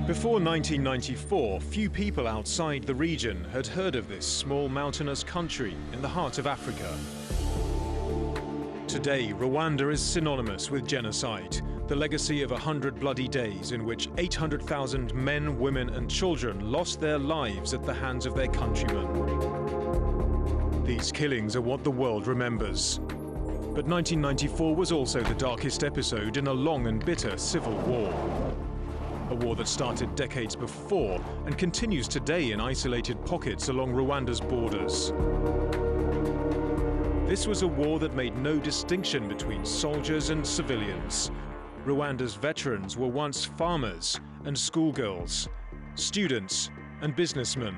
Before 1994, few people outside the region had heard of this small mountainous country in the heart of Africa. Today, Rwanda is synonymous with genocide, the legacy of 100 bloody days in which 800,000 men, women and children lost their lives at the hands of their countrymen. These killings are what the world remembers. But 1994 was also the darkest episode in a long and bitter civil war. A war that started decades before and continues today in isolated pockets along Rwanda's borders. This was a war that made no distinction between soldiers and civilians. Rwanda's veterans were once farmers and schoolgirls, students and businessmen,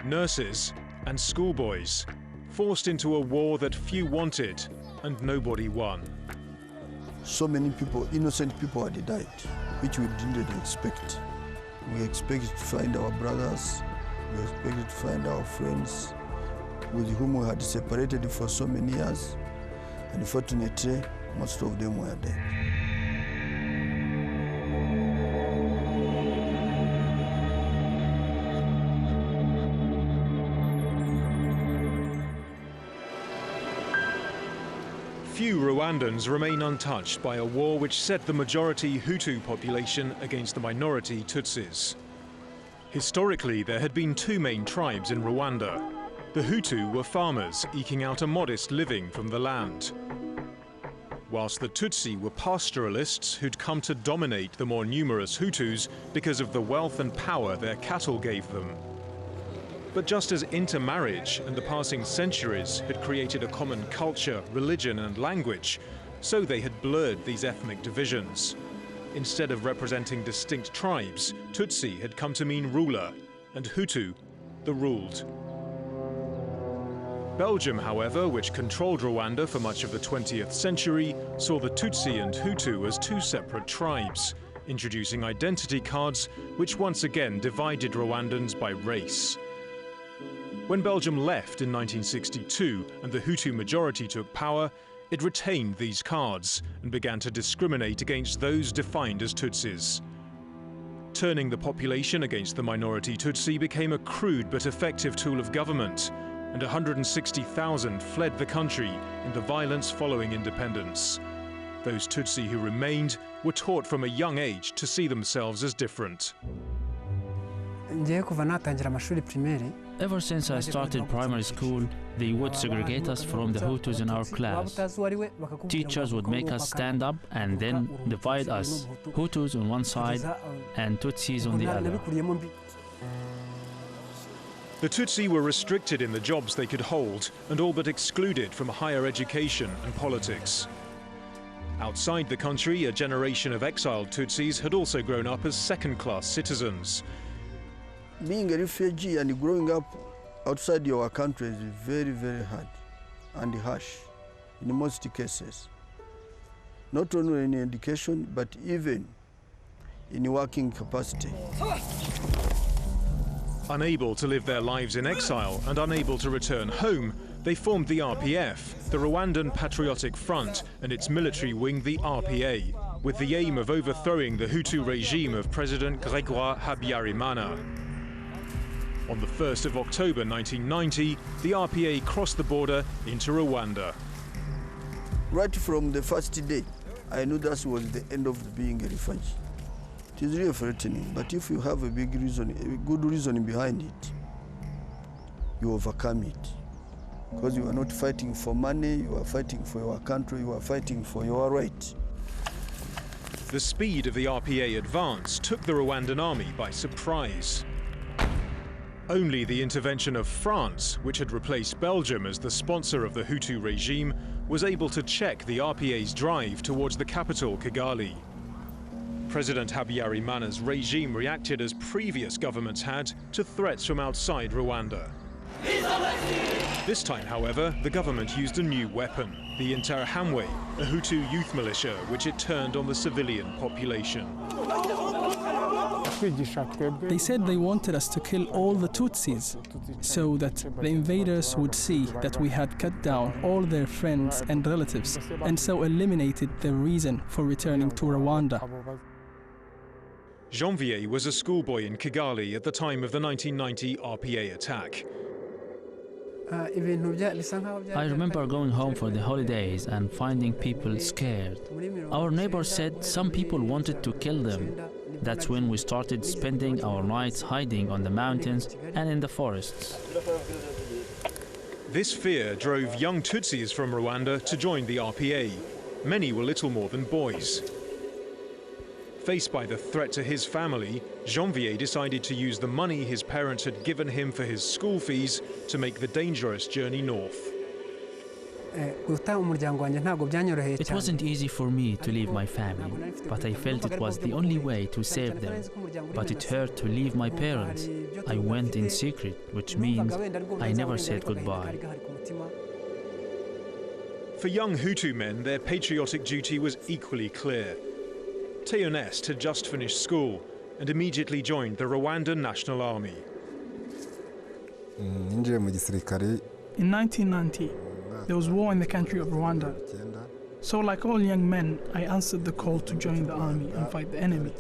nurses and schoolboys, forced into a war that few wanted and nobody won. So many people, innocent people had died, which we didn't expect. We expected to find our brothers, we expected to find our friends, with whom we had separated for so many years. Unfortunately, most of them were dead. Few Rwandans remain untouched by a war which set the majority Hutu population against the minority Tutsis. Historically, there had been two main tribes in Rwanda. The Hutu were farmers eking out a modest living from the land, whilst the Tutsi were pastoralists who'd come to dominate the more numerous Hutus because of the wealth and power their cattle gave them. But just as intermarriage and the passing centuries had created a common culture, religion and language, so they had blurred these ethnic divisions. Instead of representing distinct tribes, Tutsi had come to mean ruler, and Hutu, the ruled. Belgium, however, which controlled Rwanda for much of the 20th century, saw the Tutsi and Hutu as two separate tribes, introducing identity cards which once again divided Rwandans by race. When Belgium left in 1962 and the Hutu majority took power, it retained these cards and began to discriminate against those defined as Tutsis. Turning the population against the minority Tutsi became a crude but effective tool of government, and 160,000 fled the country in the violence following independence. Those Tutsi who remained were taught from a young age to see themselves as different. Ever since I started primary school, they would segregate us from the Hutus in our class. Teachers would make us stand up and then divide us, Hutus on one side and Tutsis on the other. The Tutsi were restricted in the jobs they could hold and all but excluded from higher education and politics. Outside the country, a generation of exiled Tutsis had also grown up as second-class citizens. Being a refugee and growing up outside your country is very, very hard and harsh in most cases. Not only in education, but even in working capacity. Unable to live their lives in exile and unable to return home, they formed the RPF, the Rwandan Patriotic Front, and its military wing, the RPA, with the aim of overthrowing the Hutu regime of President Gregoire Habyarimana. On the 1st of October 1990, the RPA crossed the border into Rwanda. Right from the first day, I knew that was the end of being a refugee. It is really threatening, but if you have a big reason, a good reason behind it, you overcome it. Because you are not fighting for money, you are fighting for your country, you are fighting for your right. The speed of the RPA advance took the Rwandan army by surprise. Only the intervention of France, which had replaced Belgium as the sponsor of the Hutu regime, was able to check the RPA's drive towards the capital, Kigali. President Habyarimana's regime reacted as previous governments had to threats from outside Rwanda. This time, however, the government used a new weapon, the Interahamwe, a Hutu youth militia, which it turned on the civilian population. They said they wanted us to kill all the Tutsis, so that the invaders would see that we had cut down all their friends and relatives, and so eliminated their reason for returning to Rwanda. Janvier was a schoolboy in Kigali at the time of the 1990 RPA attack. I remember going home for the holidays and finding people scared. Our neighbors said some people wanted to kill them. That's when we started spending our nights hiding on the mountains and in the forests. This fear drove young Tutsis from Rwanda to join the RPA. Many were little more than boys. Faced by the threat to his family, Janvier decided to use the money his parents had given him for his school fees to make the dangerous journey north. It wasn't easy for me to leave my family, but I felt it was the only way to save them. But it hurt to leave my parents. I went in secret, which means I never said goodbye. For young Hutu men, their patriotic duty was equally clear. THEONESTE had just finished school and immediately joined the Rwandan National Army. In 1990, there was war in the country of Rwanda. So like all young men, I answered the call to join the army and fight the enemy.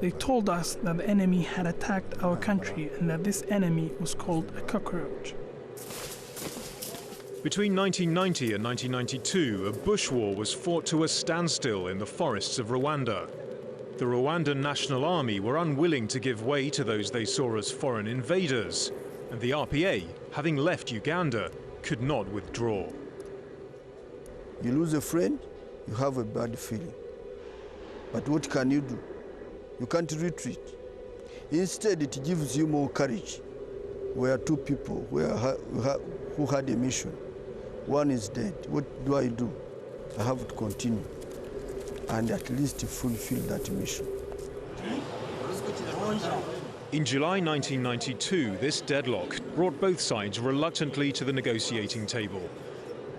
They told us that the enemy had attacked our country and that this enemy was called a cockroach. Between 1990 and 1992, a bush war was fought to a standstill in the forests of Rwanda. The Rwandan National Army were unwilling to give way to those they saw as foreign invaders, and the RPA, having left Uganda, could not withdraw. You lose a friend, you have a bad feeling. But what can you do? You can't retreat. Instead, it gives you more courage. We are two people who had a mission. One is dead. What do? I have to continue and at least fulfill that mission. In July 1992, this deadlock brought both sides reluctantly to the negotiating table.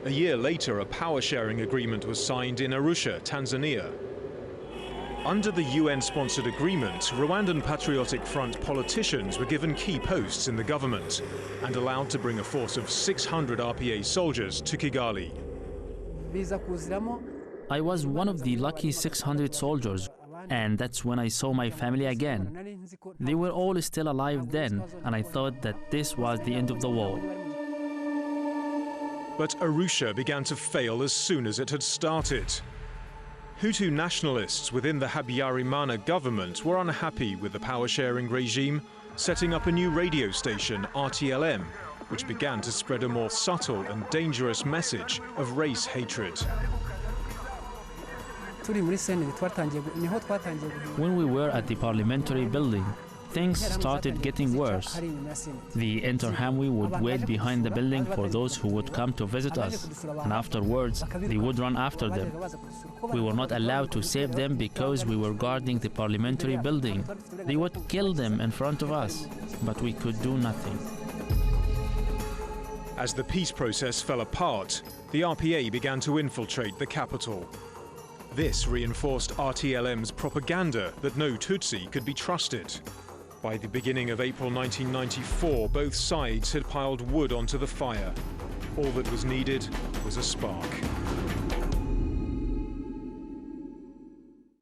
A year later, a power-sharing agreement was signed in Arusha, Tanzania. Under the UN-sponsored agreement, Rwandan Patriotic Front politicians were given key posts in the government and allowed to bring a force of 600 RPA soldiers to Kigali. I was one of the lucky 600 soldiers, and that's when I saw my family again. They were all still alive then, and I thought that this was the end of the war. But Arusha began to fail as soon as it had started. Hutu nationalists within the Habyarimana government were unhappy with the power-sharing regime, setting up a new radio station, RTLM, which began to spread a more subtle and dangerous message of race hatred. When we were at the parliamentary building, things started getting worse. The Interhamwe would wait behind the building for those who would come to visit us, and afterwards they would run after them. We were not allowed to save them because we were guarding the parliamentary building. They would kill them in front of us, but we could do nothing. As the peace process fell apart, the RPA began to infiltrate the capital. This reinforced RTLM's propaganda that no Tutsi could be trusted. By the beginning of April 1994, both sides had piled wood onto the fire. All that was needed was a spark.